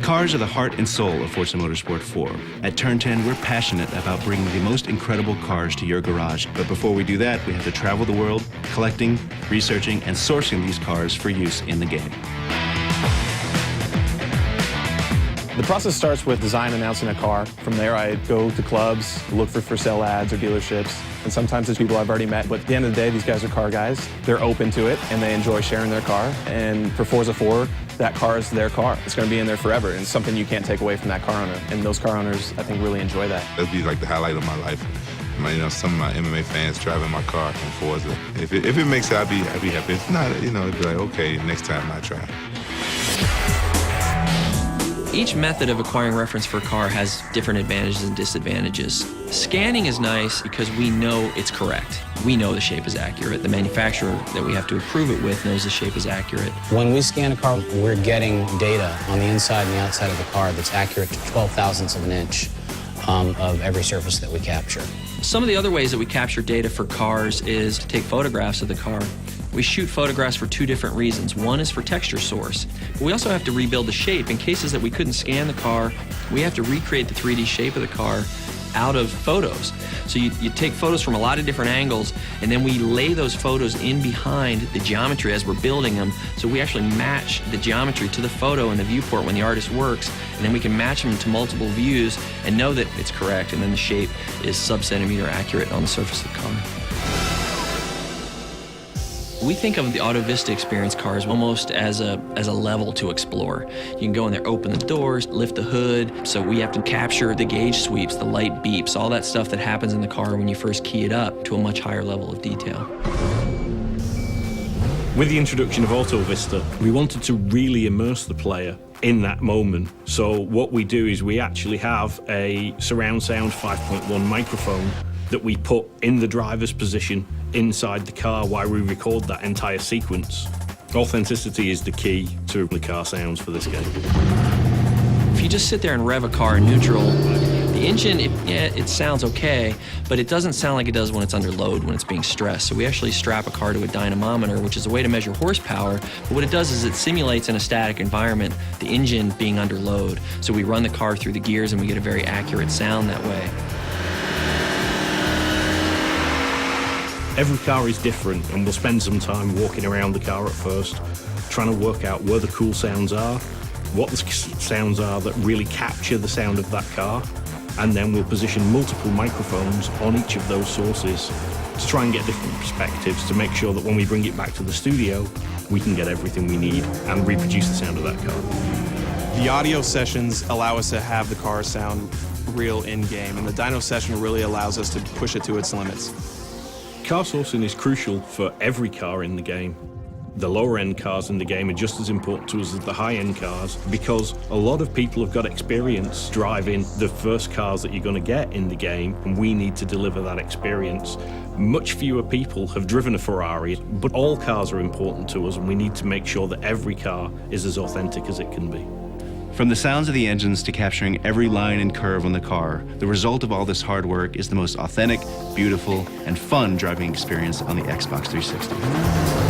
Cars are the heart and soul of Forza Motorsport 4. At Turn 10, we're passionate about bringing the most incredible cars to your garage. But before we do that, we have to travel the world, collecting, researching, and sourcing these cars for use in the game. The process starts with design announcing a car. From there, I go to clubs, look for sale ads or dealerships. And sometimes there's people I've already met. But at the end of the day, these guys are car guys. They're open to it, and they enjoy sharing their car. And for Forza 4, that car is their car. It's going to be in there forever, and it's something you can't take away from that car owner. And those car owners, I think, really enjoy that. That'd be like the highlight of my life. Some of my MMA fans driving my car from Forza. If it makes it, I'd be happy. If not, it'd be like, okay, next time I try. Each method of acquiring reference for a car has different advantages and disadvantages. Scanning is nice because we know it's correct. We know the shape is accurate. The manufacturer that we have to approve it with knows the shape is accurate. When we scan a car, we're getting data on the inside and the outside of the car that's accurate to 12 thousandths of an inch of every surface that we capture. Some of the other ways that we capture data for cars is to take photographs of the car. We shoot photographs for two different reasons. One is for texture source. But we also have to rebuild the shape. In cases that we couldn't scan the car, we have to recreate the 3D shape of the car out of photos. So you take photos from a lot of different angles, and then we lay those photos in behind the geometry as we're building them. So we actually match the geometry to the photo in the viewport when the artist works, and then we can match them to multiple views and know that it's correct, and then the shape is sub-centimeter accurate on the surface of the car. We think of the AutoVista experience cars almost as a level to explore. You can go in there, open the doors, lift the hood, so we have to capture the gauge sweeps, the light beeps, all that stuff that happens in the car when you first key it up to a much higher level of detail. With the introduction of AutoVista, we wanted to really immerse the player in that moment. So what we do is we actually have a surround sound 5.1 microphone that we put in the driver's position inside the car while we record that entire sequence. Authenticity is the key to the car sounds for this game. If you just sit there and rev a car in neutral, the engine, it sounds okay, but it doesn't sound like it does when it's under load, when it's being stressed. So we actually strap a car to a dynamometer, which is a way to measure horsepower, but what it does is it simulates in a static environment the engine being under load. So we run the car through the gears and we get a very accurate sound that way. Every car is different, and we'll spend some time walking around the car at first, trying to work out where the cool sounds are, what the sounds are that really capture the sound of that car, and then we'll position multiple microphones on each of those sources to try and get different perspectives to make sure that when we bring it back to the studio, we can get everything we need and reproduce the sound of that car. The audio sessions allow us to have the car sound real in-game, and the dyno session really allows us to push it to its limits. Car sourcing is crucial for every car in the game. The lower-end cars in the game are just as important to us as the high-end cars because a lot of people have got experience driving the first cars that you're going to get in the game, and we need to deliver that experience. Much fewer people have driven a Ferrari, but all cars are important to us, and we need to make sure that every car is as authentic as it can be. From the sounds of the engines to capturing every line and curve on the car, the result of all this hard work is the most authentic, beautiful, and fun driving experience on the Xbox 360.